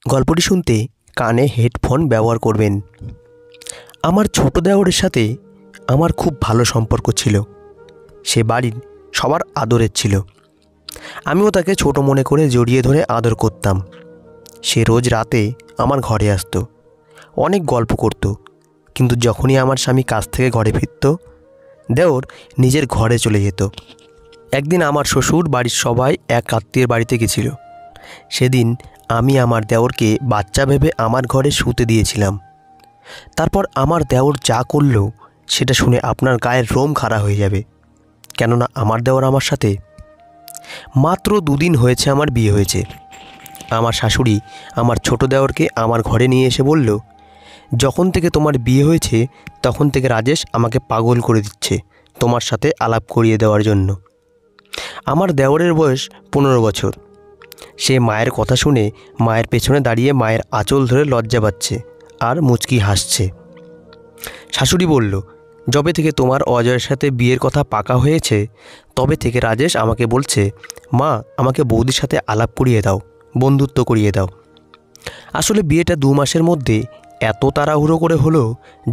গল্পটি শুনতে কানে হেডফোন ব্যবহার করবেন। আমার ছোট দেওরের সাথে আমার খুব ভালো সম্পর্ক ছিল। সে বাড়ির সবার আদরের ছিল। আমিও তাকে ছোট মনে করে জড়িয়ে ধরে আদর করতাম। সে রোজ রাতে আমার ঘরে আসতো, অনেক গল্প করত। কিন্তু যখনই আমার স্বামী কাজ থেকে ঘরে ফিরত, দেওর নিজের ঘরে চলে যেত। একদিন আমার শ্বশুর বাড়ির সবাই এক আত্মীয়ের বাড়িতে গেছিল। সেদিন আমি আমার দেওরকে বাচ্চা ভেবে আমার ঘরে শুতে দিয়েছিলাম। তারপর আমার দেওর যা করলো সেটা শুনে আপনার গায়ের রোম খাড়া হয়ে যাবে। কেননা আমার দেওর আমার সাথে মাত্র 2 দিন হয়েছে আমার বিয়ে হয়েছে। আমার শাশুড়ি আমার ছোট দেওরকে আমার ঘরে নিয়ে এসে বলল, যখন থেকে তোমার বিয়ে হয়েছে তখন থেকে রাজেশ আমাকে পাগল করে দিচ্ছে তোমার সাথে আলাপ করিয়ে দেওয়ার জন্য। আমার দেওরের বয়স 15 বছর। সে মায়ের কথা শুনে মায়ের পেছনে দাঁড়িয়ে মায়ের আঁচল ধরে লজ্জা পাচ্ছে আর মুচকি হাসছে। শাশুড়ি বলল, যবে থেকে তোমার অজয়ের সাথে বিয়ের কথা পাকা হয়েছে তবে থেকে রাজেশ আমাকে বলছে, মা আমাকে বৌদির সাথে আলাপ করিয়ে দাও, বন্ধুত্ব করিয়ে দাও। আসলে বিয়েটা 2 মাসের মধ্যে এত তাড়াহুড়ো করে হলো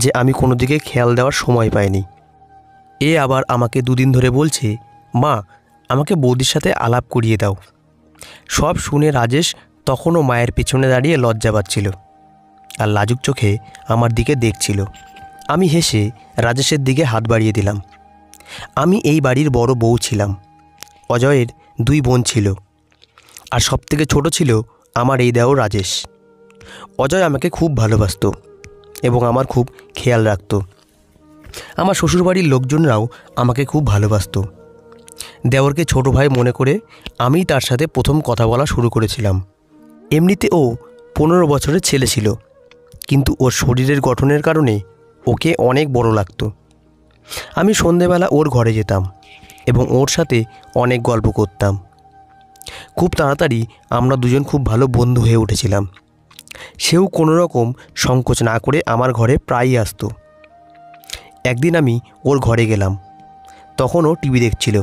যে আমি কোনো দিকে খেয়াল দেওয়ার সময় পাইনি। এ আবার আমাকে 2 দিন ধরে বলছে, মা আমাকে বৌদির সাথে আলাপ করিয়ে দাও। সব শুনে রাজেশ তখনও মায়ের পেছনে দাঁড়িয়ে লজ্জা পাচ্ছিল আর লাজুক চোখে আমার দিকে দেখছিল। আমি হেসে রাজেশের দিকে হাত বাড়িয়ে দিলাম। আমি এই বাড়ির বড় বউ ছিলাম। অজয়ের 2 বোন ছিল আর সবথেকে ছোট ছিল আমার এই দেওর রাজেশ। অজয় আমাকে খুব ভালোবাসতো এবং আমার খুব খেয়াল রাখত। আমার শ্বশুরবাড়ির লোকজনরাও আমাকে খুব ভালোবাসতো। দেওরকে ছোট ভাই মনে করে আমি তার সাথে প্রথম কথা বলা শুরু করেছিলাম। এমনিতে ও 15 বছরের ছেলে ছিল, কিন্তু ওর শরীরের গঠনের কারণে ওকে অনেক বড় লাগতো। আমি সন্ধেবেলা ওর ঘরে যেতাম এবং ওর সাথে অনেক গল্প করতাম। খুব তাড়াতাড়ি আমরা দুজন খুব ভালো বন্ধু হয়ে উঠেছিলাম। সেও কোনো রকম সংকোচ না করে আমার ঘরে প্রায়ই আসতো। একদিন আমি ওর ঘরে গেলাম, তখন ও টিভি দেখছিল।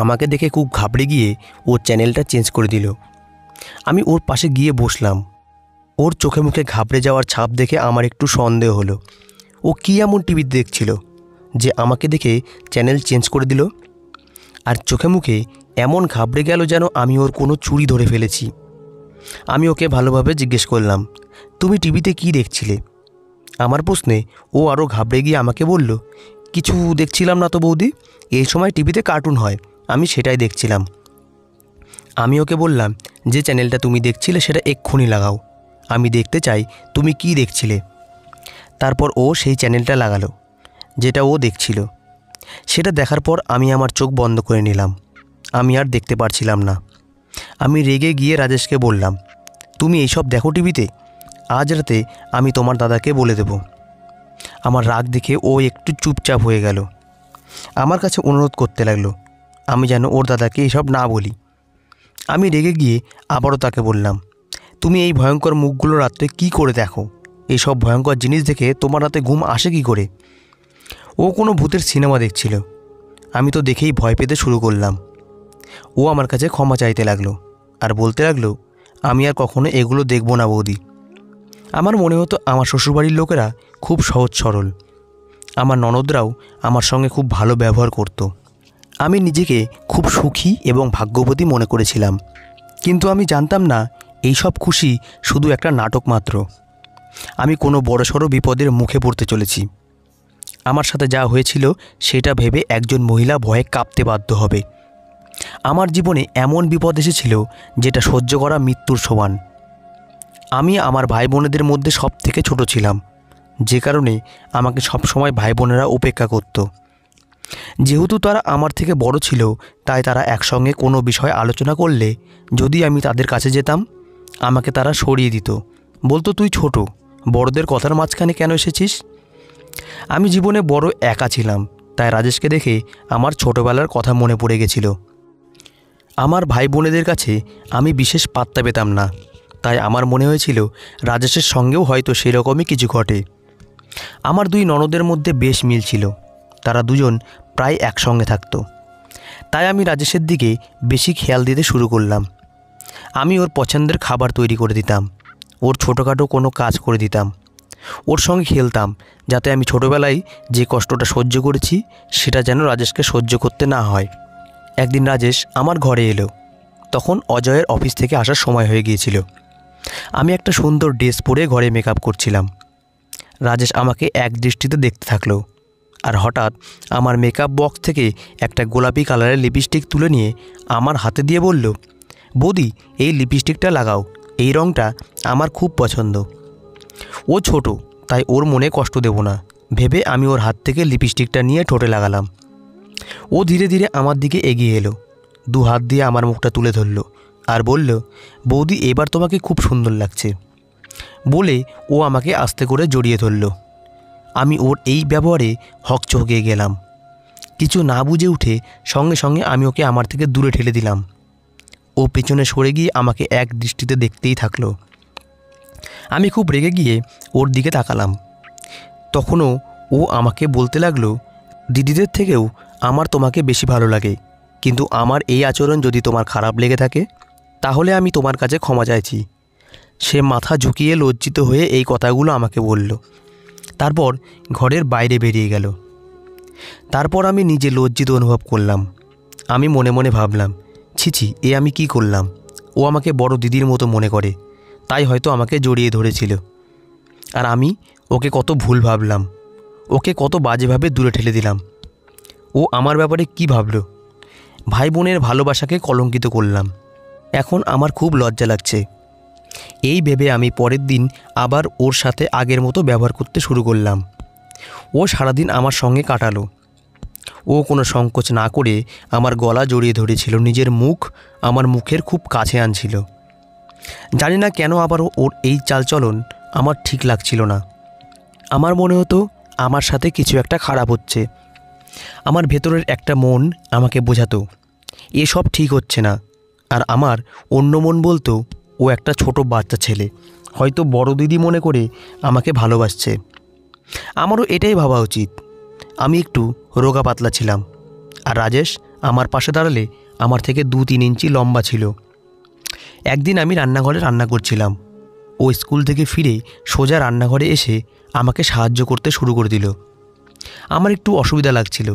আমাকে দেখে খুব ঘাবড়ে গিয়ে ওর চ্যানেলটা চেঞ্জ করে দিল। আমি ওর পাশে গিয়ে বসলাম। ওর চোখে মুখে ঘাবড়ে যাওয়ার ছাপ দেখে আমার একটু সন্দেহ হলো। ও কী এমন টিভি দেখছিল যে আমাকে দেখে চ্যানেল চেঞ্জ করে দিল? আর চোখে মুখে এমন ঘাবড়ে গেল যেন আমি ওর কোনো চুরি ধরে ফেলেছি। আমি ওকে ভালোভাবে জিজ্ঞেস করলাম, তুমি টিভিতে কি দেখছিলে? আমার প্রশ্নে ও আরও ঘাবড়ে গিয়ে আমাকে বলল, কিছু দেখছিলাম না তো বৌদি, এই সময় টিভিতে কার্টুন হয়, আমি সেটাই দেখছিলাম। আমি ওকে বললাম, যে চ্যানেলটা তুমি দেখছিলে সেটা এক্ষুনি লাগাও, আমি দেখতে চাই তুমি কি দেখছিলে। তারপর ও সেই চ্যানেলটা লাগালো যেটা ও দেখছিল। সেটা দেখার পর আমি আমার চোখ বন্ধ করে নিলাম। আমি আর দেখতে পারছিলাম না। আমি রেগে গিয়ে রাজেশকে বললাম, তুমি এইসব দেখো টিভিতে? আজ রাতে আমি তোমার দাদাকে বলে দেব। আমার রাগ দেখে ও একটু চুপচাপ হয়ে গেল। আমার কাছে অনুরোধ করতে লাগলো আমি যেন ওর দাদাকে এইসব না বলি। আমি রেগে গিয়ে আবারও তাকে বললাম, তুমি এই ভয়ঙ্কর মুখগুলো রাত্রে কী করে দেখো? এইসব ভয়ঙ্কর জিনিস দেখে তোমার রাতে ঘুম আসে কী করে? ও কোনো ভূতের সিনেমা দেখছিল। আমি তো দেখেই ভয় পেতে শুরু করলাম। ও আমার কাছে ক্ষমা চাইতে লাগলো আর বলতে লাগলো, আমি আর কখনো এগুলো দেখব না বৌদি। আমার মনে হতো আমার শ্বশুরবাড়ির লোকেরা খুব সহজ সরল। আমার ননদরাও আমার সঙ্গে খুব ভালো ব্যবহার করত। আমি নিজেকে খুব সুখী এবং ভাগ্যবতী মনে করেছিলাম। কিন্তু আমি জানতাম না এই সব খুশি শুধু একটা নাটক মাত্র। আমি কোনো বড়সড় বিপদের মুখে পড়তে চলেছি। আমার সাথে যা হয়েছিল সেটা ভেবে একজন মহিলা ভয়ে কাঁপতে বাধ্য হবে। আমার জীবনে এমন বিপদ এসেছিল যেটা সহ্য করা মৃত্যুর সমান। আমি আমার ভাই বোনেদের মধ্যে সব থেকে ছোট ছিলাম, যে কারণে আমাকে সবসময় ভাই বোনেরা উপেক্ষা করত। যেহেতু তারা আমার থেকে বড় ছিল, তাই তারা একসঙ্গে কোনো বিষয় আলোচনা করলে যদি আমি তাদের কাছে যেতাম, আমাকে তারা সরিয়ে দিত, বলতো তুই ছোট, বড়দের কথার মাঝখানে কেন এসেছিস? আমি জীবনে বড় একা ছিলাম, তাই রাজেশকে দেখে আমার ছোটোবেলার কথা মনে পড়ে গেছিল। আমার ভাই বোনেদের কাছে আমি বিশেষ পাত্তা পেতাম না, তাই আমার মনে হয়েছিল রাজেশের সঙ্গেও হয়তো সেরকমই কিছু ঘটে। আমার 2 ননদের মধ্যে বেশ মিল ছিল, তারা দুজন প্রায় একসঙ্গে থাকতো। তাই আমি রাজেশের দিকে বেশি খেয়াল দিতে শুরু করলাম। আমি ওর পছন্দের খাবার তৈরি করে দিতাম, ওর ছোটোখাটো কোনো কাজ করে দিতাম, ওর সঙ্গে খেলতাম, যাতে আমি ছোটোবেলায় যে কষ্টটা সহ্য করেছি সেটা যেন রাজেশকে সহ্য করতে না হয়। একদিন রাজেশ আমার ঘরে এলো। তখন অজয়ের অফিস থেকে আসার সময় হয়ে গিয়েছিল। আমি একটা সুন্দর ড্রেস পরে ঘরে মেকআপ করছিলাম। রাজেশ আমাকে এক দৃষ্টিতে দেখতে থাকলো, আর হঠাৎ আমার মেকআপ বক্স থেকে একটা গোলাপি কালারের লিপস্টিক তুলে নিয়ে আমার হাতে দিয়ে বলল, বৌদি এই লিপস্টিকটা লাগাও, এই রঙটা আমার খুব পছন্দ। ও ছোট, তাই ওর মনে কষ্ট দেব না ভেবে আমি ওর হাত থেকে লিপস্টিকটা নিয়ে ঠোঁটে লাগালাম। ও ধীরে ধীরে আমার দিকে এগিয়ে এলো, দু হাত দিয়ে আমার মুখটা তুলে ধরলো আর বলল, বৌদি এবার তোমাকে খুব সুন্দর লাগছে। বলে ও আমাকে আস্তে করে জড়িয়ে ধরল। আমি ওর এই ব্যবহারে হকচকিয়ে গেলাম। কিছু না বুঝে উঠে সঙ্গে সঙ্গে আমি ওকে আমার থেকে দূরে ঠেলে দিলাম। ও পেছনে সরে গিয়ে আমাকে এক দৃষ্টিতে দেখতেই থাকলো। আমি খুব রেগে গিয়ে ওর দিকে তাকালাম। তখনও ও আমাকে বলতে লাগলো, দিদিদের থেকেও আমার তোমাকে বেশি ভালো লাগে, কিন্তু আমার এই আচরণ যদি তোমার খারাপ লেগে থাকে তাহলে আমি তোমার কাছে ক্ষমা চাইছি। সে মাথা ঝুঁকিয়ে লজ্জিত হয়ে এই কথাগুলো আমাকে বলল। তারপর ঘরের বাইরে বেরিয়ে গেল। তারপর আমি নিজে লজ্জিত অনুভব করলাম। আমি মনে মনে ভাবলাম, ছিছি, এ আমি কি করলাম? ও আমাকে বড় দিদির মতো মনে করে, তাই হয়তো আমাকে জড়িয়ে ধরেছিল। আর আমি ওকে কত ভুল ভাবলাম, ওকে কত বাজেভাবে দূরে ঠেলে দিলাম। ও আমার ব্যাপারে কি ভাবলো? ভাই বোনের ভালোবাসাকে কলঙ্কিত করলাম। এখন আমার খুব লজ্জা লাগছে। এই ভেবে আমি পরের দিন আবার ওর সাথে আগের মতো ব্যবহার করতে শুরু করলাম। ও সারাদিন আমার সঙ্গে কাটালো। ও কোনো সংকোচ না করে আমার গলা জড়িয়ে ধরেছিল, নিজের মুখ আমার মুখের খুব কাছে আনছিল। জানি না কেন আবার ওর এই চালচলন আমার ঠিক লাগছিল না। আমার মনে হতো আমার সাথে কিছু একটা খারাপ হচ্ছে। আমার ভেতরের একটা মন আমাকে বোঝাতো এসব ঠিক হচ্ছে না, আর আমার অন্য মন বলতো ও একটা ছোট বাচ্চা ছেলে, হয়তো বড় দিদি মনে করে আমাকে ভালোবাসছে। আমারও এটাই ভাবা উচিত। আমি একটু রোগা পাতলা ছিলাম, আর রাজেশ আমার পাশে দাঁড়ালে আমার থেকে 2-3 ইঞ্চি লম্বা ছিল। একদিন আমি রান্নাঘরে রান্না করছিলাম। ও স্কুল থেকে ফিরে সোজা রান্নাঘরে এসে আমাকে সাহায্য করতে শুরু করে দিল। আমার একটু অসুবিধা লাগছিল।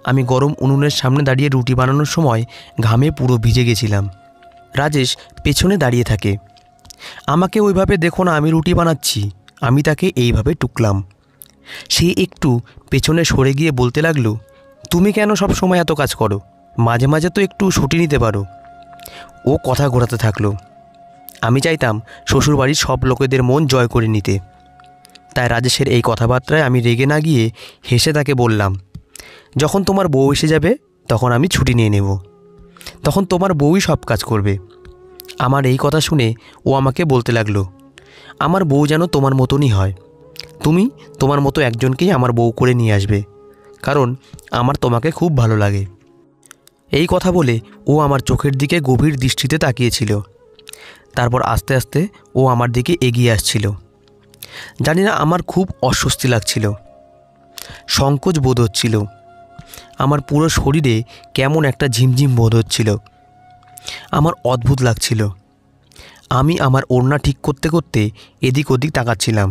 আমি গরম উনুনের সামনে দাঁড়িয়ে রুটি বানানোর সময় ঘামে পুরো ভিজে গেছিলাম। রাজেশ পেছনে দাঁড়িয়ে থাকে। আমাকে ওইভাবে দেখো না, আমি রুটি বানাচ্ছি। আমি তাকে এইভাবে টুকলাম। সে একটু পেছনে সরে গিয়ে বলতে লাগলো, তুমি কেন সব সময় এত কাজ করো? মাঝে মাঝে তো একটু ছুটি নিতে পারো। ও কথা ঘোরাতে থাকলো। আমি চাইতাম শ্বশুরবাড়ির সব লোকেদের মন জয় করে নিতে। তাই রাজেশের এই কথাবার্তায় আমি রেগে না গিয়ে হেসে তাকে বললাম, যখন তোমার বউ এসে যাবে তখন আমি ছুটি নিয়ে নেব, তখন তোমার বউই সব কাজ করবে। আমার এই কথা শুনে ও আমাকে বলতে লাগলো, আমার বউ যেন তোমার মতনই হয়। তুমি তোমার মতো একজনকেই আমার বউ করে নিয়ে আসবে, কারণ আমার তোমাকে খুব ভালো লাগে। এই কথা বলে ও আমার চোখের দিকে গভীর দৃষ্টিতে তাকিয়েছিল। তারপর আস্তে আস্তে ও আমার দিকে এগিয়ে আসছিল। জানি না, আমার খুব অস্বস্তি লাগছিল, সংকোচ বোধ হচ্ছিল। আমার পুরো শরীরে কেমন একটা ঝিমঝিম বোধ হচ্ছিল। আমার অদ্ভুত লাগছিল। আমি আমার ওড়না ঠিক করতে করতে এদিক ওদিক তাকাচ্ছিলাম।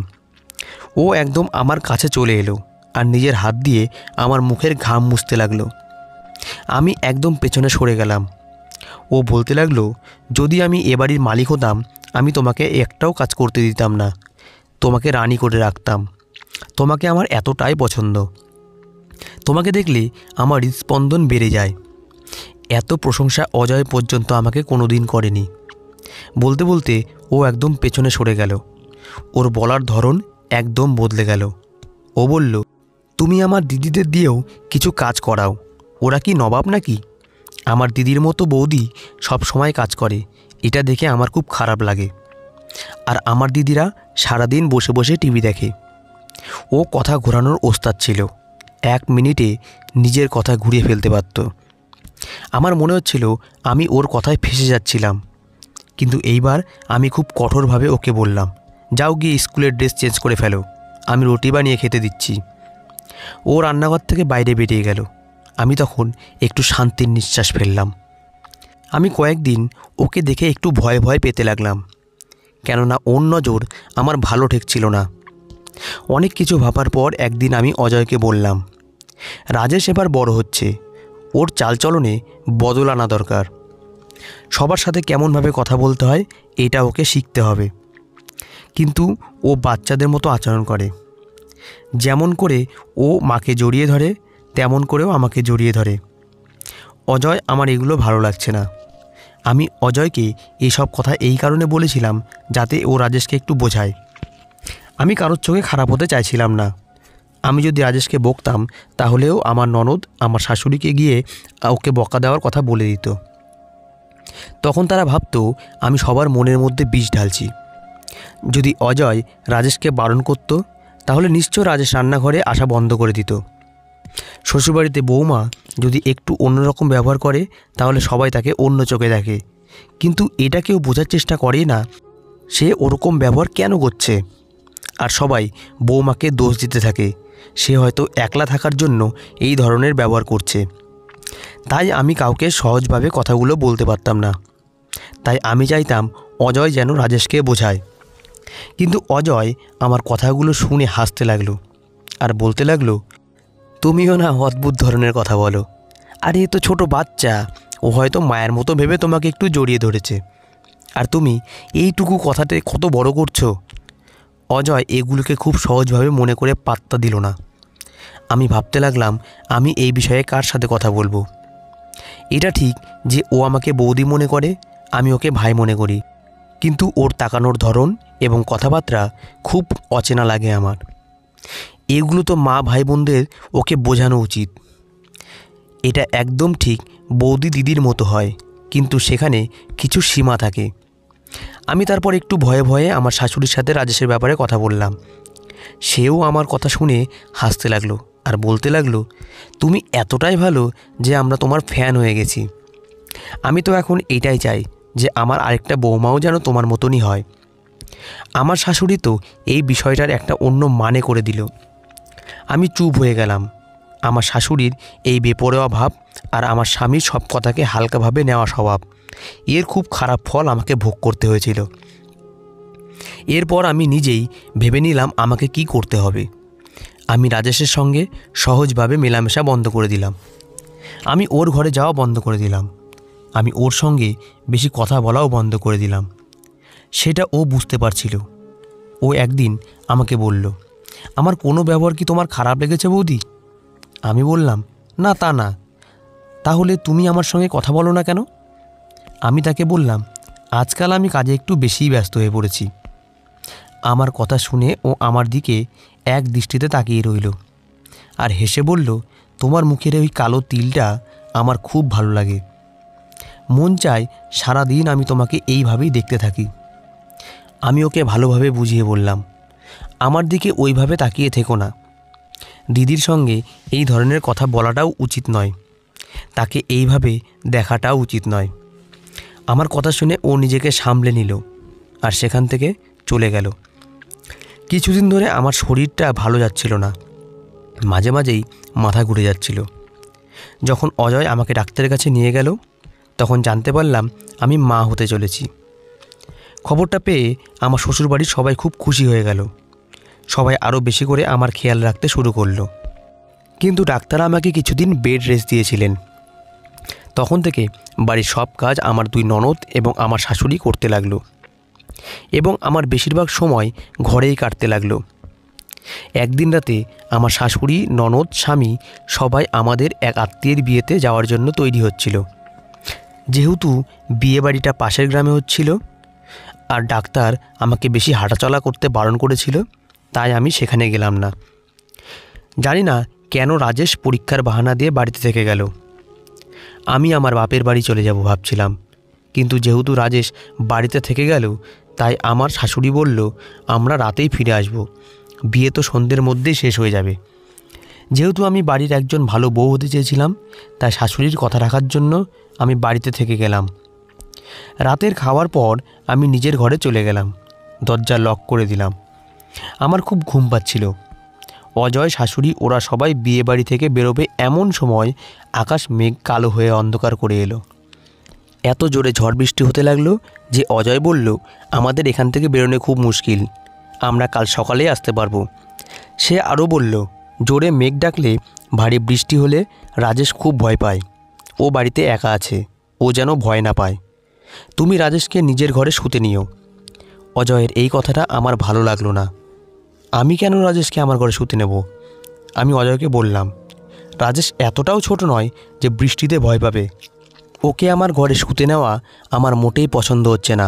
ও একদম আমার কাছে চলে এলো আর নিজের হাত দিয়ে আমার মুখের ঘাম মুছতে লাগলো। আমি একদম পেছনে সরে গেলাম। ও বলতে লাগলো, যদি আমি এ বাড়ির মালিক হতাম আমি তোমাকে একটাও কাজ করতে দিতাম না, তোমাকে রানী করে রাখতাম। তোমাকে আমার এতটাই পছন্দ। তোমাকে দেখলে আমার হৃদস্পন্দন বেড়ে যায়। এত প্রশংসা অজয় পর্যন্ত আমাকে কোনো দিন করেনি। বলতে বলতে ও একদম পেছনে সরে গেল। ওর বলার ধরন একদম বদলে গেল। ও বলল, তুমি আমার দিদিদের দিয়েও কিছু কাজ করাও, ওরা কি নবাব নাকি? আমার দিদির মতো বৌদি সব সময় কাজ করে, এটা দেখে আমার খুব খারাপ লাগে। আর আমার দিদিরা সারাদিন বসে বসে টিভি দেখে। ও কথা ঘোরানোর ওস্তাদ ছিল, 1 মিনিটে নিজের কথা ঘুরিয়ে ফেলতে পারত। আমার মনে হচ্ছিল আমি ওর কথায় ফেঁসে যাচ্ছিলাম। কিন্তু এইবার আমি খুব কঠোরভাবে ওকে বললাম, যাও গিয়ে স্কুলের ড্রেস চেঞ্জ করে ফেলো, আমি রুটি বানিয়ে খেতে দিচ্ছি। ও রান্নাঘর থেকে বাইরে বেরিয়ে গেল। আমি তখন একটু শান্তির নিঃশ্বাস ফেললাম। আমি কয়েকদিন ওকে দেখে একটু ভয় ভয় পেতে লাগলাম, কেননা ওর নজর আমার ভালো ঠেকছিল না। অনেক কিছু ভাবার পর একদিন আমি অজয়কে বললাম, রাজেশ এবার বড় হচ্ছে, ওর চালচলনে বদল আনা দরকার। সবার সাথে কেমনভাবে কথা বলতে হয় এটা ওকে শিখতে হবে। কিন্তু ও বাচ্চাদের মতো আচরণ করে, যেমন করে ও মাকে জড়িয়ে ধরে তেমন করেও আমাকে জড়িয়ে ধরে। অজয়, আমার এগুলো ভালো লাগছে না। আমি অজয়কে এইসব কথা এই কারণে বলেছিলাম যাতে ও রাজেশকে একটু বোঝায়। আমি কারোর চোখে খারাপ হতে চাইছিলাম না। আমি যদি রাজেশকে বকতাম তাহলেও আমার ননদ আমার শাশুড়িকে গিয়ে ওকে বকা দেওয়ার কথা বলে দিত। তখন তারা ভাবতো আমি সবার মনের মধ্যে বিষ ঢালছি। যদি অজয় রাজেশকে বারণ করত তাহলে নিশ্চয় রাজেশ রান্নাঘরে আসা বন্ধ করে দিত। শ্বশুরবাড়িতে বৌমা যদি একটু অন্যরকম ব্যবহার করে তাহলে সবাই তাকে অন্য চোখে দেখে, কিন্তু এটা কেউ বোঝার চেষ্টা করে না সে ওরকম ব্যবহার কেন করছে। আর সবাই বৌমাকে দোষ দিতে থাকে, সে হয়তো একলা থাকার জন্য এই ধরনের ব্যবহার করছে। তাই আমি কাউকে সহজভাবে কথাগুলো বলতে পারতাম না। তাই আমি চাইতাম অজয় যেন রাজেশকে বোঝায়। কিন্তু অজয় আমার কথাগুলো শুনে হাসতে লাগলো আর বলতে লাগলো, তুমিও না অদ্ভুত ধরনের কথা বলো। আরে এ তো ছোটো বাচ্চা, ও হয়তো মায়ের মতো ভেবে তোমাকে একটু জড়িয়ে ধরেছে, আর তুমি এইটুকু কথাতে কত বড় করছো। অজয় এগুলোকে খুব সহজভাবে মনে করে পাত্তা দিল না। আমি ভাবতে লাগলাম আমি এই বিষয়ে কার সাথে কথা বলবো। এটা ঠিক যে ও আমাকে বৌদি মনে করে, আমি ওকে ভাই মনে করি, কিন্তু ওর তাকানোর ধরন এবং কথাবার্তা খুব অচেনা লাগে আমার। এগুলো তো মা ভাই বোনদের ওকে বোঝানো উচিত। এটা একদম ঠিক বৌদি দিদির মতো হয়, কিন্তু সেখানে কিছু সীমা থাকে। আমি তারপর একটু ভয়ে ভয়ে আমার শাশুড়ির সাথে রাজেশের ব্যাপারে কথা বললাম। সেও আমার কথা শুনে হাসতে লাগলো আর বলতে লাগলো, তুমি এতটাই ভালো যে আমরা তোমার ফ্যান হয়ে গেছি। আমি তো এখন এটাই চাই যে আমার আরেকটা বৌমাও যেন তোমার মতনই হয়। আমার শাশুড়ি তো এই বিষয়টার একটা অন্য মানে করে দিল। আমি চুপ হয়ে গেলাম। আমার শাশুড়ির এই বেপরোয়া ভাব আর আমার স্বামীর সব কথাকে হালকাভাবে নেওয়া স্বভাব, এর খুব খারাপ ফল আমাকে ভোগ করতে হয়েছিল। এরপর আমি নিজেই ভেবে নিলাম আমাকে কি করতে হবে। আমি রাজেশের সঙ্গে সহজভাবে মেলামেশা বন্ধ করে দিলাম। আমি ওর ঘরে যাওয়া বন্ধ করে দিলাম। আমি ওর সঙ্গে বেশি কথা বলাও বন্ধ করে দিলাম। সেটা ও বুঝতে পারছিল। ও একদিন আমাকে বলল, আমার কোনো ব্যবহার কি তোমার খারাপ লেগেছে বৌদি? আমি বললাম, না তা না। তাহলে তুমি আমার সঙ্গে কথা বলো না কেন? আমি তাকে বললাম, আজকাল আমি কাজে একটু বেশিই ব্যস্ত হয়ে পড়েছি। আমার কথা শুনে ও আমার দিকে এক দৃষ্টিতে তাকিয়ে রইল আর হেসে বলল, তোমার মুখের ওই কালো তিলটা আমার খুব ভালো লাগে। মন চায় সারাদিন আমি তোমাকে এইভাবেই দেখতে থাকি। আমি ওকে ভালোভাবে বুঝিয়ে বললাম, আমার দিকে ওইভাবে তাকিয়ে থেকো না। দিদির সঙ্গে এই ধরনের কথা বলাটাও উচিত নয়, তাকে এইভাবে দেখাটাও উচিত নয়। আমার কথা শুনে ও নিজেকে সামলে নিল আর সেখান থেকে চলে গেল। কিছুদিন ধরে আমার শরীরটা ভালো যাচ্ছিল না, মাঝে মাঝেই মাথা ঘুরে যাচ্ছিল। যখন অজয় আমাকে ডাক্তারের কাছে নিয়ে গেল তখন জানতে পারলাম আমি মা হতে চলেছি। খবরটা পেয়ে আমার শ্বশুরবাড়ির সবাই খুব খুশি হয়ে গেল। সবাই আরও বেশি করে আমার খেয়াল রাখতে শুরু করলো। কিন্তু ডাক্তার আমাকে কিছুদিন বেড রেস্ট দিয়েছিলেন। তখন থেকে বাড়ির সব কাজ আমার দুই ননদ এবং আমার শাশুড়ি করতে লাগলো এবং আমার বেশিরভাগ সময় ঘরেই কাটতে লাগলো। একদিন রাতে আমার শাশুড়ি, ননদ, স্বামী সবাই আমাদের এক আত্মীয়ের বিয়েতে যাওয়ার জন্য তৈরি হচ্ছিল। যেহেতু বিয়েবাড়িটা পাশের গ্রামে হচ্ছিল আর ডাক্তার আমাকে বেশি হাঁটাচলা করতে বারণ করেছিল, তাই আমি সেখানে গেলাম না। জানি না কেন রাজেশ পরীক্ষার বাহানা দিয়ে বাড়িতে থেকে গেল। আমি আমার বাপের বাড়ি চলে যাব ভাবছিলাম, কিন্তু যেহেতু রাজেশ বাড়িতে থেকে গেল তাই আমার শাশুড়ি বলল আমরা রাতেই ফিরে আসব, বিয়ে তো সন্ধ্যের মধ্যেই শেষ হয়ে যাবে। যেহেতু আমি বাড়ির একজন ভালো বউ হতে চেয়েছিলাম তাই শাশুড়ির কথা রাখার জন্য আমি বাড়িতে থেকে গেলাম। রাতের খাওয়ার পর আমি নিজের ঘরে চলে গেলাম, দরজা লক করে দিলাম। আমার খুব ঘুম পাচ্ছিল। অজয়, শাশুড়ি ওরা সবাই বিয়ে বাড়ি থেকে বেরোবে এমন সময় আকাশ মেঘ কালো হয়ে অন্ধকার করে এলো। এত জোরে ঝড় বৃষ্টি হতে লাগলো যে অজয় বলল, আমাদের এখান থেকে বেরোনো খুব মুশকিল, আমরা কাল সকালেই আসতে পারবো। সে আরও বলল, জোরে মেঘ ডাকলে, ভারী বৃষ্টি হলে রাজেশ খুব ভয় পায়। ও বাড়িতে একা আছে, ও যেন ভয় না পায়। তুমি রাজেশকে নিজের ঘরে শুতে নিও। অজয়ের এই কথাটা আমার ভালো লাগলো না। আমি কেন রাজেশকে আমার ঘরে শুতে নেব? আমি অজয়কে বললাম, রাজেশ এতটাও ছোট নয় যে বৃষ্টিতে ভয় পাবে। ওকে আমার ঘরে শুতে নেওয়া আমার মোটেই পছন্দ হচ্ছে না।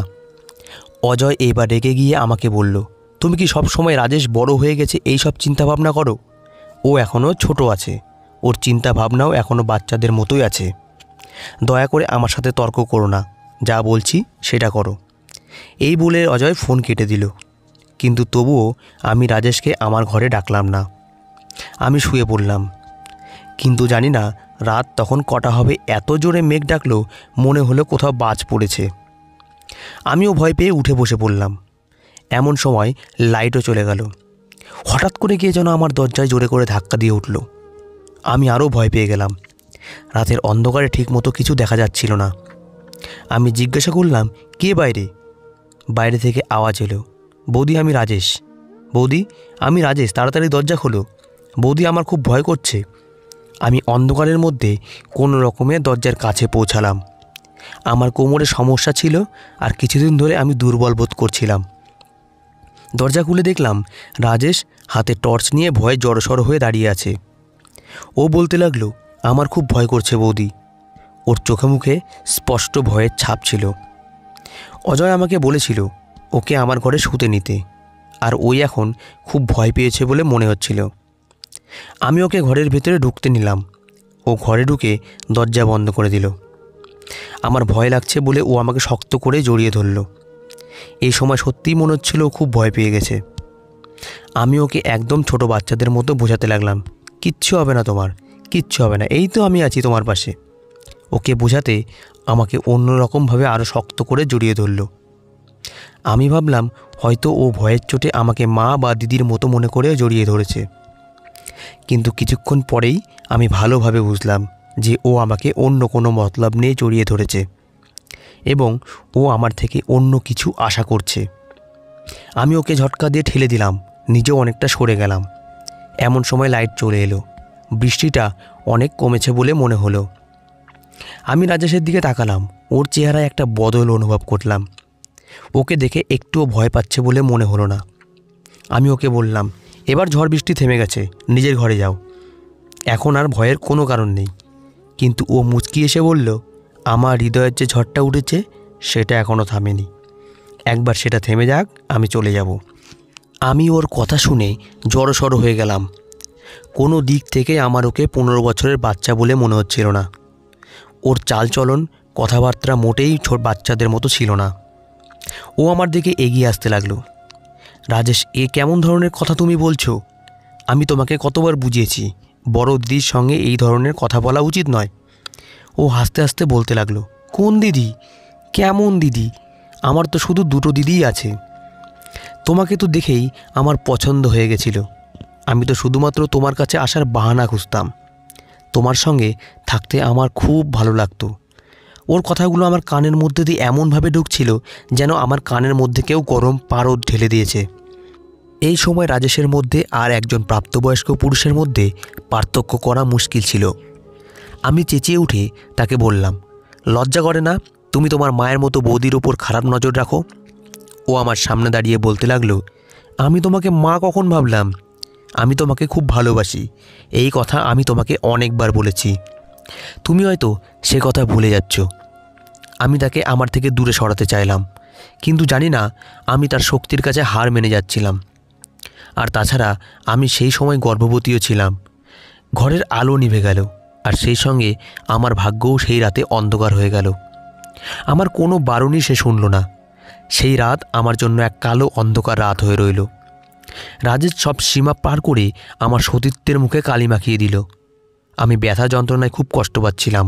অজয় এইবার রেগে গিয়ে আমাকে বলল, তুমি কি সব সময় রাজেশ বড় হয়ে গেছে এই সব চিন্তাভাবনা করো? ও এখনও ছোট আছে, ওর চিন্তাভাবনাও এখনও বাচ্চাদের মতোই আছে। দয়া করে আমার সাথে তর্ক করো না, যা বলছি সেটা করো। এই বলে অজয় ফোন কেটে দিল। কিন্তু তবুও আমি রাজেশকে আমার ঘরে ডাকলাম না। আমি শুয়ে পড়লাম। কিন্তু জানি না রাত তখন কটা হবে, এত জোরে মেঘ ডাকলো মনে হলো কোথাও বাজ পড়েছে। আমিও ভয় পেয়ে উঠে বসে পড়লাম। এমন সময় লাইটও চলে গেল। হঠাৎ করে গিয়ে যেন আমার দরজায় জোরে করে ধাক্কা দিয়ে উঠল। আমি আরও ভয় পেয়ে গেলাম। রাতের অন্ধকারে ঠিকমতো কিছু দেখা যাচ্ছিল না। আমি জিজ্ঞাসা করলাম, কে বাইরে? বাইরে থেকে আওয়াজ এলো, বৌদি আমি রাজেশ। বৌদি আমি রাজেশ, তাড়াতাড়ি দরজা খোলো, বৌদি আমার খুব ভয় করছে। আমি অন্ধকারের মধ্যে কোনো রকমে দরজার কাছে পৌঁছালাম। আমার কোমরে সমস্যা ছিল আর কিছুদিন ধরে আমি দুর্বল বোধ করছিলাম। দরজা খুলে দেখলাম রাজেশ হাতে টর্চ নিয়ে ভয়ে জড়সড় হয়ে দাঁড়িয়ে আছে। ও বলতে লাগলো, আমার খুব ভয় করছে বৌদি। ওর চোখে মুখে স্পষ্ট ভয়ের ছাপ ছিল। অজয় আমাকে বলেছিল ওকে আমার ঘরে শুতে নিতে, আর ওই এখন খুব ভয় পেয়েছে বলে মনে হচ্ছিল। আমি ওকে ঘরের ভেতরে ঢুকতে নিলাম। ও ঘরে ঢুকে দরজা বন্ধ করে দিল। আমার ভয় লাগছে বলে ও আমাকে শক্ত করে জড়িয়ে ধরল। এই সময় সত্যিই মনে হচ্ছিল ও খুব ভয় পেয়ে গেছে। আমি ওকে একদম ছোট বাচ্চাদের মতো বোঝাতে লাগলাম, কিচ্ছু হবে না তোমার, কিচ্ছু হবে না, এই তো আমি আছি তোমার পাশে। ওকে বোঝাতে আমাকে অন্যরকমভাবে আরও শক্ত করে জড়িয়ে ধরল। আমি ভাবলাম হয়তো ও ভয়ের চোটে আমাকে মা বা দিদির মতো মনে করে জড়িয়ে ধরেছে। কিন্তু কিছুক্ষণ পরেই আমি ভালোভাবে বুঝলাম যে ও আমাকে অন্য কোনো মতলব নিয়ে জড়িয়ে ধরেছে এবং ও আমার থেকে অন্য কিছু আশা করছে। আমি ওকে ঝটকা দিয়ে ঠেলে দিলাম, নিজেও অনেকটা সরে গেলাম। এমন সময় লাইট চলে এলো। বৃষ্টিটা অনেক কমেছে বলে মনে হলো। আমি রাজেশের দিকে তাকালাম। ওর চেহারায় একটা বদল অনুভব করলাম। ওকে দেখে একটুও ভয় পাচ্ছে বলে মনে হলো না। আমি ওকে বললাম, এবার ঝড় বৃষ্টি থেমে গেছে, নিজের ঘরে যাও, এখন আর ভয়ের কোনো কারণ নেই। কিন্তু ও মুচকি এসে বলল, আমার হৃদয়ের যে ঝড়টা উঠেছে সেটা এখনও থামেনি, একবার সেটা থেমে যাক, আমি চলে যাব। আমি ওর কথা শুনে জড়সড় হয়ে গেলাম। কোনো দিক থেকে আমার ওকে 15 বছরের বাচ্চা বলে মনে হচ্ছিল না। ওর চালচলন, কথাবার্তা মোটেই বাচ্চাদের মতো ছিল না। ও আমার দিকে এগিয়ে আসতে লাগলো। রাজেশ, এ কেমন ধরনের কথা তুমি বলছো? আমি তোমাকে কতবার বুঝিয়েছি বড় দিদির সঙ্গে এই ধরনের কথা বলা উচিত নয়। ও হাসতে হাসতে বলতে লাগলো, কোন দিদি? কেমন দিদি? আমার তো শুধু দুটো দিদিই আছে। তোমাকে তো দেখেই আমার পছন্দ হয়ে গেছিল। আমি তো শুধুমাত্র তোমার কাছে আসার বাহানা খুঁজতাম। তোমার সঙ্গে থাকতে আমার খুব ভালো লাগতো। ওর কথাগুলো আমার কানের মধ্যে দিয়ে এমনভাবে ঢুকছিল যেন আমার কানের মধ্যে কেউ গরম পারদ ঢেলে দিয়েছে। এই সময় রাজেশের মধ্যে আর একজন প্রাপ্তবয়স্ক পুরুষের মধ্যে পার্থক্য করা মুশকিল ছিল। আমি চেঁচিয়ে উঠে তাকে বললাম, লজ্জা করে না? তুমি তোমার মায়ের মতো বৌদির ওপর খারাপ নজর রাখো। ও আমার সামনে দাঁড়িয়ে বলতে লাগলো, আমি তোমাকে মা কখন ভাবলাম? আমি তোমাকে খুব ভালোবাসি, এই কথা আমি তোমাকে অনেকবার বলেছি। তুমি হয়তো সে কথা ভুলে যাচ্ছ। আমি তাকে আমার থেকে দূরে সরাতে চাইলাম, কিন্তু জানি না আমি তার শক্তির কাছে হার মেনে যাচ্ছিলাম। আর তাছাড়া আমি সেই সময় গর্ভবতীও ছিলাম। ঘরের আলো নিভে গেল, আর সেই সঙ্গে আমার ভাগ্যও সেই রাতে অন্ধকার হয়ে গেল। আমার কোনো বারণই সে শুনল না। সেই রাত আমার জন্য এক কালো অন্ধকার রাত হয়ে রইল। রাজেশ সব সীমা পার করে আমার সতীত্বের মুখে কালি মাখিয়ে দিল। আমি ব্যথা যন্ত্রণায় খুব কষ্ট পাচ্ছিলাম।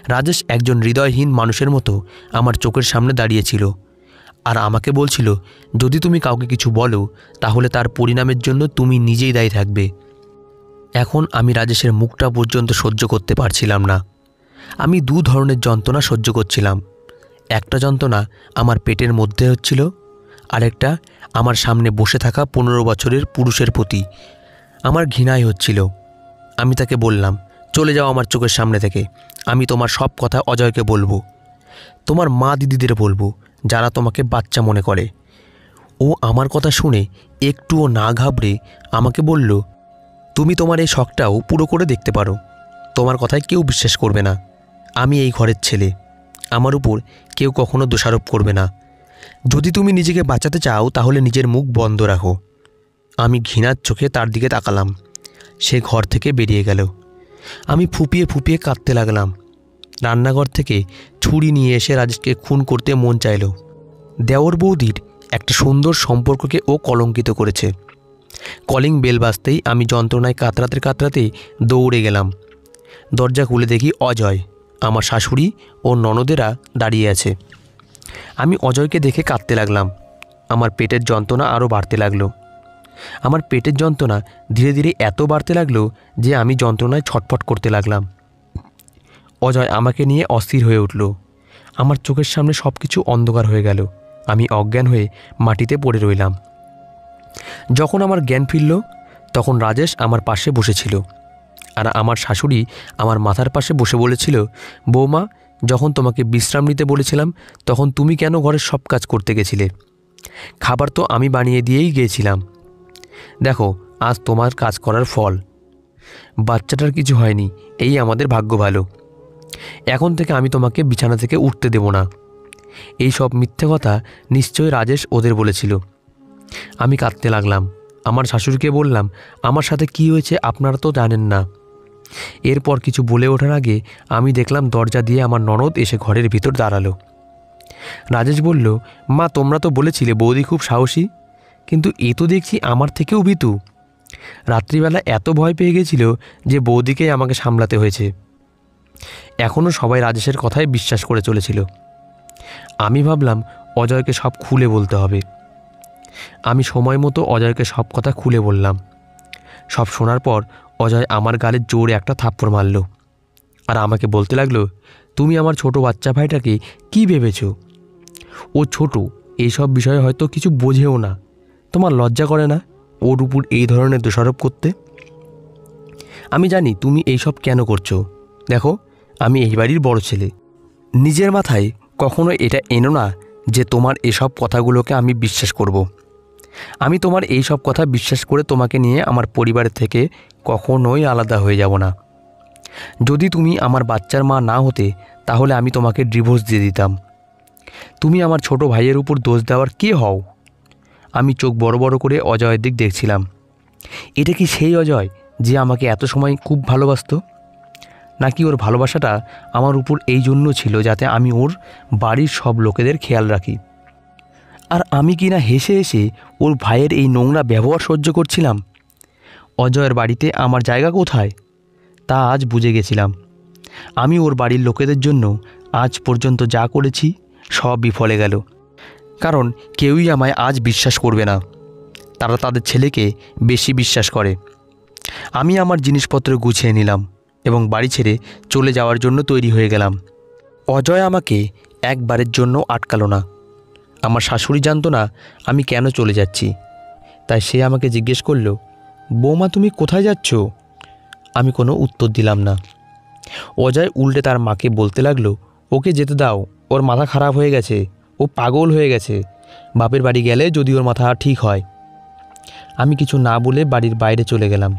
রাজেশ একজন হৃদয়হীন মানুষের মতো আমার চোখের সামনে দাঁড়িয়েছিল আর আমাকে বলছিল, যদি তুমি কাউকে কিছু বলো তাহলে তার পরিণামের জন্য তুমি নিজেই দায়ী থাকবে। এখন আমি রাজেশের মুখটা পর্যন্ত সহ্য করতে পারছিলাম না। আমি দু ধরনের যন্ত্রণা সহ্য করছিলাম। একটা যন্ত্রণা আমার পেটের মধ্যে হচ্ছিল, আরেকটা আমার সামনে বসে থাকা 15 বছরের পুরুষের প্রতি আমার ঘৃণাই হচ্ছিল। আমি তাকে বললাম, চলে যাও আমার চোখের সামনে থেকে। আমি তোমার সব কথা অজয়কে বলবো, তোমার মা দিদিদের বলবো, যারা তোমাকে বাচ্চা মনে করে। ও আমার কথা শুনে একটুও না ঘাবড়ে আমাকে বলল, তুমি তোমার এই শখটাও পুরো করে দেখতে পারো। তোমার কথায় কেউ বিশ্বাস করবে না। আমি এই ঘরের ছেলে, আমার উপর কেউ কখনো দোষারোপ করবে না। যদি তুমি নিজেকে বাঁচাতে চাও তাহলে নিজের মুখ বন্ধ রাখো। আমি ঘৃণার চোখে তার দিকে তাকালাম। সে ঘর থেকে বেরিয়ে গেল। আমি ফুপিয়ে ফুপিয়ে কাঁদতে লাগলাম। রান্নাঘর থেকে ছুরি নিয়ে এসে রাজেশকে খুন করতে মন চাইল। দেওর বৌদির একটা সুন্দর সম্পর্ককে ও কলঙ্কিত করেছে। কলিং বেল বাজতেই আমি যন্ত্রণায় কাতরাতে কাতরাতে দৌড়ে গেলাম। দরজা খুলে দেখি অজয়, আমার শাশুড়ি ও ননদেরা দাঁড়িয়ে আছে। আমি অজয়কে দেখে কাঁদতে লাগলাম। আমার পেটের যন্ত্রণা আরও বাড়তে লাগলো। আমার পেটের যন্ত্রণা ধীরে ধীরে এত বাড়তে লাগলো যে আমি যন্ত্রণায় ছটফট করতে লাগলাম। অজয় আমাকে নিয়ে অস্থির হয়ে উঠল। আমার চোখের সামনে সব কিছু অন্ধকার হয়ে গেল। আমি অজ্ঞান হয়ে মাটিতে পড়ে রইলাম। যখন আমার জ্ঞান ফিরল তখন রাজেশ আমার পাশে বসেছিল, আর আমার শাশুড়ি আমার মাথার পাশে বসে বলেছিল, বৌমা, যখন তোমাকে বিশ্রাম নিতে বলেছিলাম তখন তুমি কেন ঘরের সব কাজ করতে গেছিলে? খাবার তো আমি বানিয়ে দিয়েই গিয়েছিলাম। দেখো, আজ তোমার কাজ করার ফল। বাচ্চাটার কিছু হয়নি, এই আমাদের ভাগ্য ভালো। এখন থেকে আমি তোমাকে বিছানা থেকে উঠতে দেব না। এই সব মিথ্যে কথা নিশ্চয়ই রাজেশ ওদের বলেছিল। আমি কাঁদতে লাগলাম। আমার শাশুড়িকে বললাম, আমার সাথে কি হয়েছে আপনারা তো জানেন না। এরপর কিছু বলে ওঠার আগে আমি দেখলাম দরজা দিয়ে আমার ননদ এসে ঘরের ভিতর দাঁড়ালো। রাজেশ বলল, মা, তোমরা তো বলেছিলে বৌদি খুব সাহসী, কিন্তু এ তো দেখছি আমার থেকেও ভীতু। রাত্রিবেলা এত ভয় পেয়ে গেছিল যে বৌদিকেই আমাকে সামলাতে হয়েছে। এখনও সবাই রাজেশের কথায় বিশ্বাস করে চলেছিল। আমি ভাবলাম অজয়কে সব খুলে বলতে হবে। আমি সময় মতো অজয়কে সব কথা খুলে বললাম। সব শোনার পর অজয় আমার গালে জোরে একটা থাপ্পড় মারল, আর আমাকে বলতে লাগলো, তুমি আমার ছোট বাচ্চা ভাইটাকে কি ভেবেছ? ও ছোট, এইসব বিষয়ে হয়তো কিছু বোঝেও না। তোমার লজ্জা করে না ওর উপর এই ধরনের দোষারোপ করতে? আমি জানি তুমি এইসব কেন করছো। দেখো, আমি এই বাড়ির বড় ছেলে। নিজের মাথায় কখনো এটা এনো না যে তোমার এসব কথাগুলোকে আমি বিশ্বাস করব। আমি তোমার এই সব কথা বিশ্বাস করে তোমাকে নিয়ে আমার পরিবারের থেকে কখনোই আলাদা হয়ে যাব না। যদি তুমি আমার বাচ্চার মা না হতে তাহলে আমি তোমাকে ডিভোর্স দিয়ে দিতাম। তুমি আমার ছোট ভাইয়ের উপর দোষ দেওয়ার কে হও? আমি চোখ বড় বড় করে অজয়ের দিক দেখছিলাম। এটা কি সেই অজয় যে আমাকে এত সময় খুব ভালোবাসতো? নাকি ওর ভালোবাসাটা আমার উপর এই জন্য ছিল যাতে আমি ওর বাড়ির সব লোকেদের খেয়াল রাখি, আর আমি কিনা হেসে হেসে ওর ভাইয়ের এই নোংরা ব্যবহার সহ্য করছিলাম? অজয়ের বাড়িতে আমার জায়গা কোথায় তা আজ বুঝে গেছিলাম। আমি ওর বাড়ির লোকেদের জন্য আজ পর্যন্ত যা করেছি সব বিফলে গেল, কারণ কেউই আমায় আজ বিশ্বাস করবে না। তারা তাদের ছেলেকে বেশি বিশ্বাস করে। আমি আমার জিনিসপত্র গুছিয়ে নিলাম এবং বাড়ি ছেড়ে চলে যাওয়ার জন্য তৈরি হয়ে গেলাম। অজয় আমাকে একবারের জন্য আটকালো না। আমার শাশুড়ি জানতো না আমি কেন চলে যাচ্ছি, তাই সে আমাকে জিজ্ঞেস করল, বৌমা, তুমি কোথায় যাচ্ছ? আমি কোনো উত্তর দিলাম না। অজয় উল্টে তার মাকে বলতে লাগলো, ওকে যেতে দাও, ওর মাথা খারাপ হয়ে গেছে, ও পাগল হয়ে গেছে। বাপের বাড়ি গেলে যদি ওর মাথা ঠিক হয়। আমি কিছু না বলে বাড়ির বাইরে চলে গেলাম।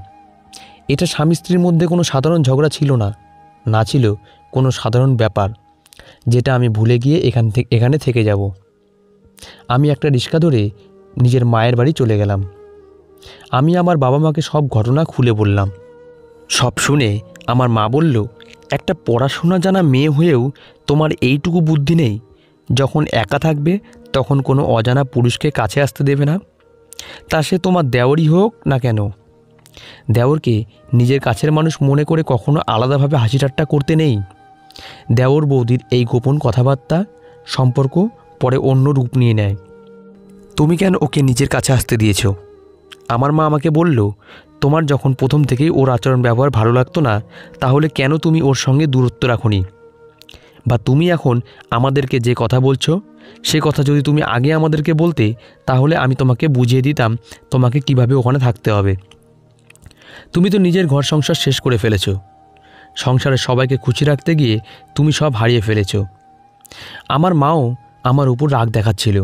এটা স্বামী স্ত্রীর মধ্যে কোনো সাধারণ ঝগড়া ছিল না, না ছিল কোনো সাধারণ ব্যাপার যেটা আমি ভুলে গিয়ে এখানে থেকে যাব। আমি একটা রিক্সা ধরে নিজের মায়ের বাড়ি চলে গেলাম। আমি আমার বাবা মাকে সব ঘটনা খুলে বললাম। সব শুনে আমার মা বলল, একটা পড়াশোনা জানা মেয়ে হয়েও তোমার এইটুকু বুদ্ধি নেই, যখন একা থাকবে তখন কোনো অজানা পুরুষকে কাছে আসতে দেবে না, তা সে তোমার দেওরই হোক না কেন। দেওরকে নিজের কাছের মানুষ মনে করে কখনো আলাদাভাবে হাসি ঠাট্টা করতে নেই। দেওর বৌদির এই গোপন কথাবার্তা সম্পর্ক পরে অন্য রূপ নিয়ে নেয়। তুমি কেন ওকে নিজের কাছে আসতে দিয়েছ? আমার মা আমাকে বলল, তোমার যখন প্রথম থেকেই ওর আচরণ ব্যবহার ভালো লাগতো না, তাহলে কেন তুমি ওর সঙ্গে দূরত্ব রাখোনি? বা তুমি এখন আমাদেরকে যে কথা বলছো সে কথা যদি তুমি আগে আমাদেরকে বলতে, তাহলে আমি তোমাকে বুঝিয়ে দিতাম তোমাকে কিভাবে ওখানে থাকতে হবে। তুমি তো নিজের ঘর সংসার শেষ করে ফেলেছো। সংসারের সবাইকে খুশি রাখতে গিয়ে তুমি সব হারিয়ে ফেলেছো। আমার মাও আমার উপর রাগ দেখাচ্ছিল,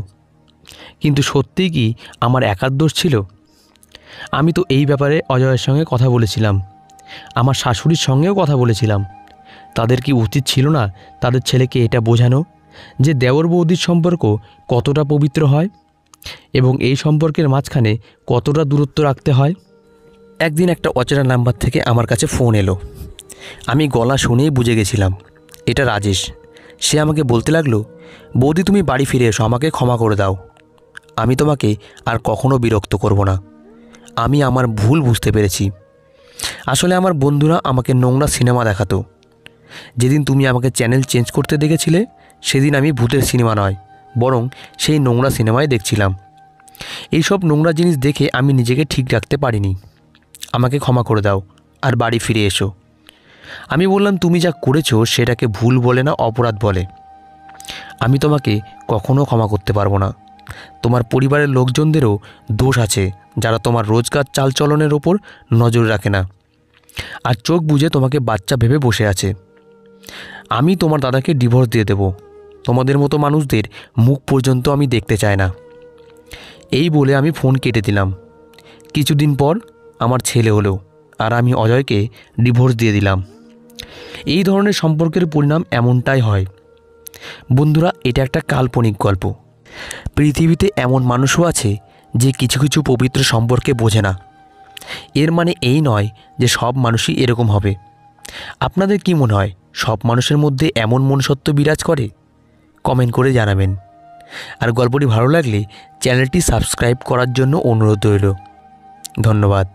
কিন্তু সত্যিই কি আমার একার দোষ ছিল? আমি তো এই ব্যাপারে অজয়ের সঙ্গে কথা বলেছিলাম, আমার শাশুড়ির সঙ্গেও কথা বলেছিলাম। তাদের কি উচিত ছিল না তাদের ছেলেকে এটা বোঝানো যে দেওর বৌদির সম্পর্ক কতটা পবিত্র হয় এবং এই সম্পর্কের মাঝখানে কতটা দূরত্ব রাখতে হয়? একদিন একটা অচেনা নাম্বার থেকে আমার কাছে ফোন এলো। আমি গলা শুনেই বুঝে গেছিলাম এটা রাজেশ। সে আমাকে বলতে লাগলো, বৌদি তুমি বাড়ি ফিরে এসো, আমাকে ক্ষমা করে দাও। আমি তোমাকে আর কখনো বিরক্ত করব না। আমি আমার ভুল বুঝতে পেরেছি। আসলে আমার বন্ধুরা আমাকে নোংরা সিনেমা দেখাতো। যেদিন তুমি আমাকে চ্যানেল চেঞ্জ করতে দেখেছিলে সেদিন আমি ভূতের সিনেমা নয়, বরং সেই নোংরা সিনেমায় দেখছিলাম। এইসব নোংরা জিনিস দেখে আমি নিজেকে ঠিক রাখতে পারিনি। আমাকে ক্ষমা করে দাও আর বাড়ি ফিরে এসো। আমি বললাম, তুমি যা করেছো সেটাকে ভুল বলে না, অপরাধ বলে। আমি তোমাকে কখনো ক্ষমা করতে পারবো না। তোমার পরিবারের লোকজনদেরও দোষ আছে, যারা তোমার রোজকার চালচলনের ওপর নজর রাখে না আর চোখ বুজে তোমাকে বাচ্চা ভেবে বসে আছে। আমি তোমার দাদাকে ডিভোর্স দিয়ে দেব। তোমাদের মতো মানুষদের মুখ পর্যন্ত আমি দেখতে চাই না। এই বলে আমি ফোন কেটে দিলাম। কিছুদিন পর আমার ছেলে হলো আর আমি অজয়কে ডিভোর্স দিয়ে দিলাম। এই ধরনের সম্পর্কের পরিণাম এমনটাই হয়। বন্ধুরা, এটা একটা কাল্পনিক গল্প। পৃথিবীতে এমন মানুষও আছে যে কিছু কিছু পবিত্র সম্পর্কে বোঝে না। এর মানে এই নয় যে সব মানুষই এরকম হবে। আপনাদের কি মনে হয়, সব মানুষের মধ্যে এমন মনুষ্যত্ব বিরাজ করে? কমেন্ট করে জানাবেন। আর গল্পটি ভালো লাগলে চ্যানেলটি সাবস্ক্রাইব করার জন্য অনুরোধ রইল। ধন্যবাদ।